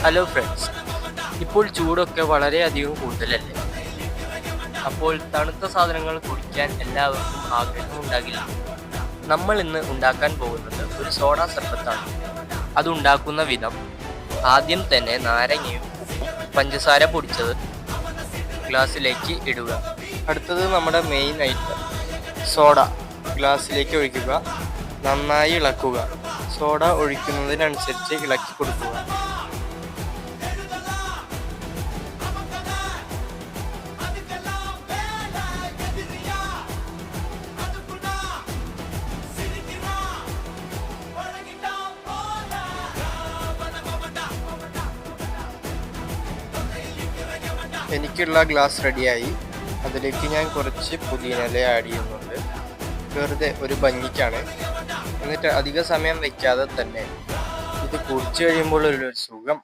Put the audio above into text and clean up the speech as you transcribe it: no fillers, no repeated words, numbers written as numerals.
Hello friends, ഇപ്പോൾ ചൂടൊക്കെ വളരെയധികം കൂടുതലല്ലേ. അപ്പോൾ തണുത്ത സാധനങ്ങൾ കുടിക്കാൻ എല്ലാവർക്കും ആഗ്രഹമുണ്ടാകില്ല. നമ്മൾ ഇന്ന് ഉണ്ടാക്കാൻ പോകുന്നത് ഒരു സോഡ സർബത്താണ്. അതുണ്ടാക്കുന്ന വിധം: ആദ്യം തന്നെ നാരങ്ങയും പഞ്ചസാര പൊടിച്ചത് ഗ്ലാസ്സിലേക്ക് ഇടുക. അടുത്തത് നമ്മുടെ മെയിൻ ഐറ്റം സോഡ ഗ്ലാസ്സിലേക്ക് ഒഴിക്കുക. നന്നായി ഇളക്കുക. സോഡ ഒഴിക്കുന്നതിനനുസരിച്ച് ഇളക്കി കൊടുക്കുക. എനിക്കുള്ള ഗ്ലാസ് റെഡിയായി. അതിലേക്ക് ഞാൻ കുറച്ച് പുതിനയില ആഡ് ചെയ്യുന്നുണ്ട്, വെറുതെ ഒരു ഭംഗിക്കാണ്. എന്നിട്ട് അധിക സമയം വയ്ക്കാതെ തന്നെ ഇത് കുടിച്ചു കഴിയുമ്പോൾ ഒരു സുഖം